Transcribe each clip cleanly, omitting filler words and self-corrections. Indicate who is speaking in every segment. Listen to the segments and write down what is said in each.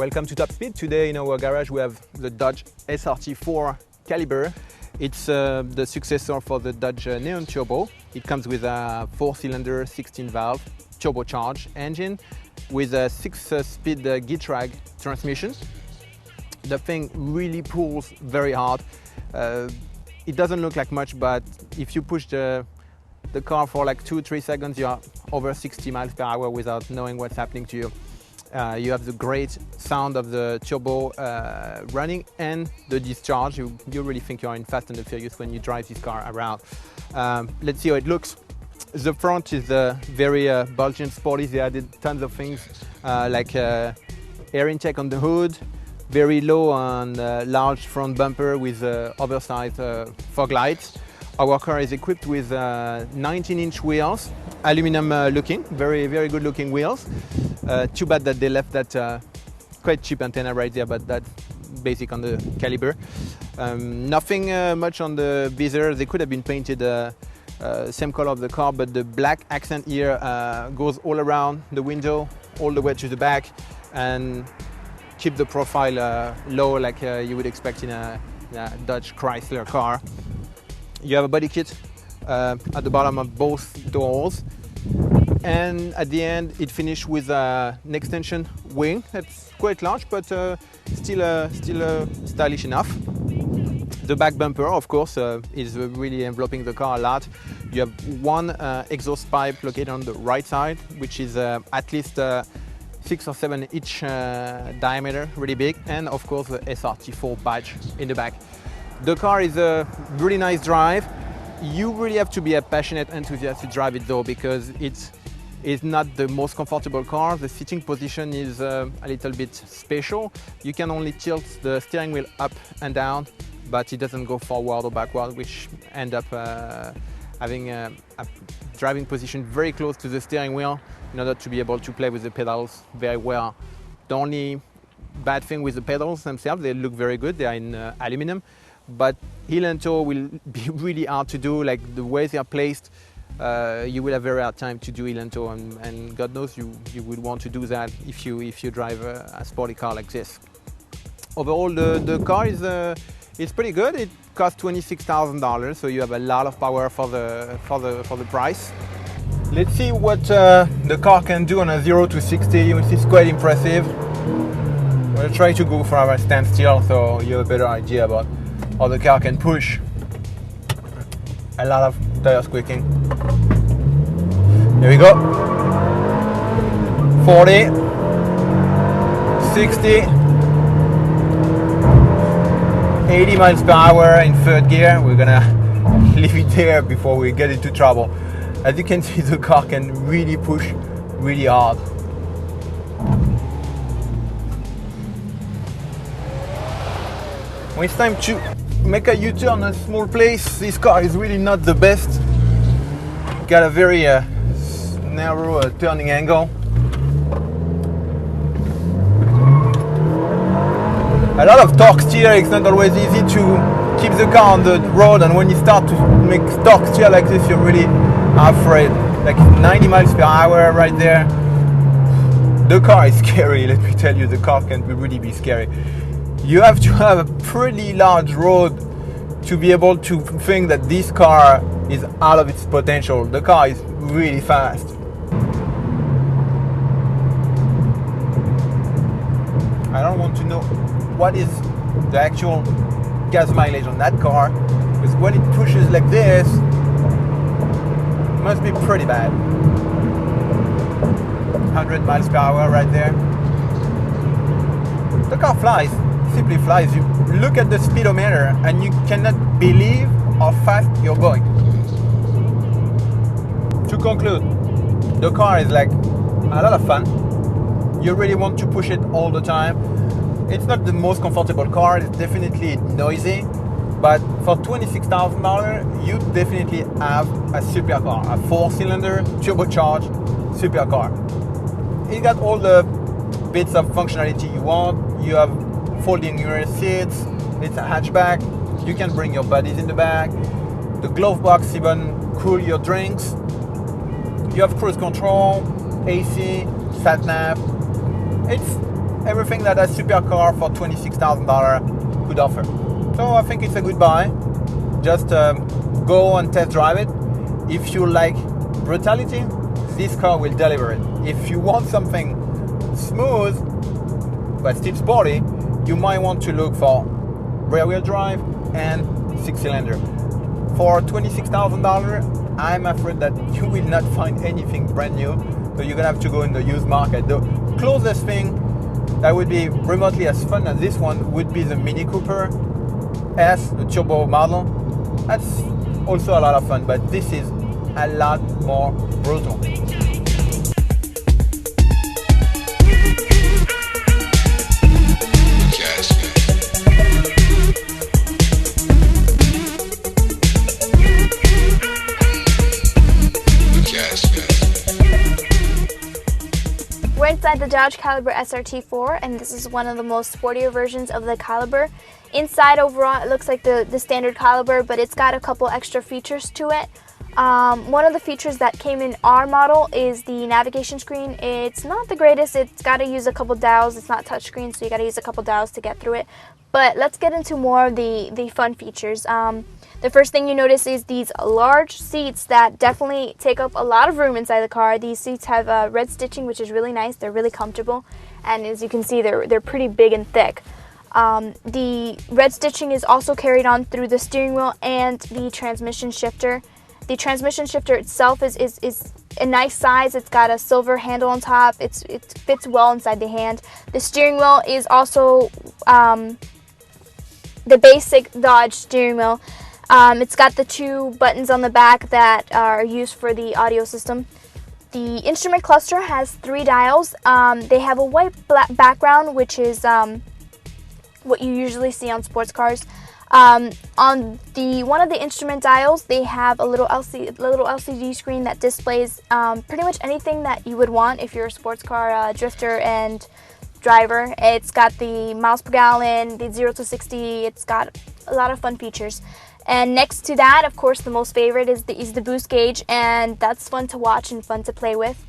Speaker 1: Welcome to Top Speed. Today in our garage we have the Dodge SRT-4 Caliber. It's the successor for the Dodge Neon Turbo. It comes with a 4-cylinder 16-valve turbocharged engine with a 6-speed G-Track transmission. The thing really pulls very hard. It doesn't look like much, but if you push the car for like 2-3 seconds, you're over 60 miles per hour without knowing what's happening to you. You have the great sound of the turbo running and the discharge. You really think you're in Fast and the Furious when you drive this car around. Let's see how it looks. The front is very bulgy and sporty. They added tons of things like air intake on the hood, very low and large front bumper with oversized fog lights. Our car is equipped with 19-inch wheels, aluminum looking, very good looking wheels. Too bad that they left that quite cheap antenna right there, but that's basic on the Caliber. Nothing much on the visor. They could have been painted same color of the car, but the black accent here goes all around the window, all the way to the back, and keep the profile low like you would expect in a Dodge Chrysler car. You have a body kit at the bottom of both doors, and at the end it finished with an extension wing that's quite large, but still stylish enough. The back bumper, of course, is really enveloping the car a lot. You have one exhaust pipe located on the right side, which is at least 6 or 7 inch diameter, really big, and of course the SRT-4 badge in the back. The car is a really nice drive. You really have to be a passionate enthusiast to drive it though, because it's not the most comfortable car. The sitting position is a little bit special. You can only tilt the steering wheel up and down, but it doesn't go forward or backward, which end up having a driving position very close to the steering wheel in order to be able to play with the pedals very well. The only bad thing with the pedals themselves, they look very good. They are in aluminum, but heel and toe will be really hard to do. Like the way they are placed, you will have very hard time to do heel and toe, and God knows you would want to do that if you drive a sporty car like this. Overall, the car is pretty good. It costs $26,000, so you have a lot of power for the price. Let's see what the car can do on a 0 to 60, which is quite impressive. We'll try to go for our standstill so you have a better idea about how the car can push. A lot of tire squeaking. Here we go. 40, 60, 80 miles per hour in third gear. We're gonna leave it there before we get into trouble. As you can see, the car can really push really hard. When it's time to make a U-turn in a small place, this car is really not the best. Got a very narrow turning angle. A lot of torque steer. It's not always easy to keep the car on the road, and when you start to make torque steer like this, you're really afraid. Like 90 miles per hour right there. The car is scary, let me tell you. The car can really be scary. You have to have a pretty large road to be able to think that this car is out of its potential. The car is really fast. I don't want to know what is the actual gas mileage on that car, because when it pushes like this, it must be pretty bad. 100 miles per hour right there. The car flies. Simply flies. You look at the speedometer and you cannot believe how fast you're going. To conclude, the car is like a lot of fun. You really want to push it all the time. It's not the most comfortable car. It's definitely noisy, but for $26,000 you definitely have a super car, a 4-cylinder turbocharged super car. It got all the bits of functionality you want. You have folding rear seats, it's a hatchback, you can bring your buddies in the back, the glove box even cool your drinks, you have cruise control, AC, sat nav. It's everything that a supercar for $26,000 could offer. So I think it's a good buy. Just go and test drive it. If you like brutality, this car will deliver it. If you want something smooth but still sporty, you might want to look for rear-wheel drive and 6-cylinder. For $26,000, I'm afraid that you will not find anything brand new, so you're gonna have to go in the used market. The closest thing that would be remotely as fun as this one would be the Mini Cooper S, the turbo model. That's also a lot of fun, but this is a lot more brutal.
Speaker 2: We're inside the Dodge Caliber SRT-4, and this is one of the most sportier versions of the Caliber. Inside, overall, it looks like the standard Caliber, but it's got a couple extra features to it. One of the features that came in our model is the navigation screen. It's not the greatest. It's got to use a couple dials. It's not touchscreen, so you got to use a couple dials to get through it. But let's get into more of the fun features. The first thing you notice is these large seats that definitely take up a lot of room inside the car. These seats have red stitching, which is really nice. They're really comfortable, and as you can see, they're pretty big and thick. The red stitching is also carried on through the steering wheel and the transmission shifter. The transmission shifter itself is a nice size. It's got a silver handle on top. It fits well inside the hand. The steering wheel is also the basic Dodge steering wheel. It's got the two buttons on the back that are used for the audio system. The instrument cluster has 3 dials. They have a white background, which is what you usually see on sports cars. On one of the instrument dials, they have a little LCD screen that displays pretty much anything that you would want if you're a sports car drifter and driver. It's got the miles per gallon, the 0 to 60. It's got a lot of fun features. And next to that, of course, the most favorite is the boost gauge, and that's fun to watch and fun to play with.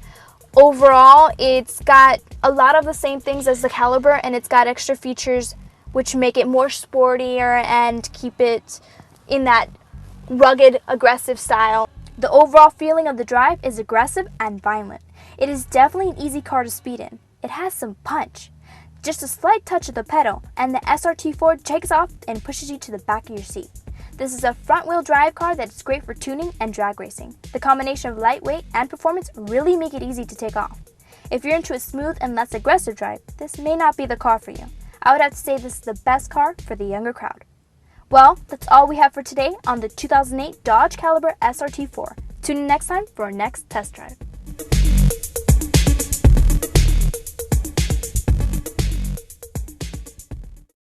Speaker 2: Overall, it's got a lot of the same things as the Caliber, and it's got extra features which make it more sportier and keep it in that rugged, aggressive style. The overall feeling of the drive is aggressive and violent. It is definitely an easy car to speed in. It has some punch. Just a slight touch of the pedal, and the SRT-4 takes off and pushes you to the back of your seat. This is a front-wheel drive car that's great for tuning and drag racing. The combination of lightweight and performance really make it easy to take off. If you're into a smooth and less aggressive drive, this may not be the car for you. I would have to say this is the best car for the younger crowd. Well, that's all we have for today on the 2008 Dodge Caliber SRT-4. Tune in next time for our next test drive.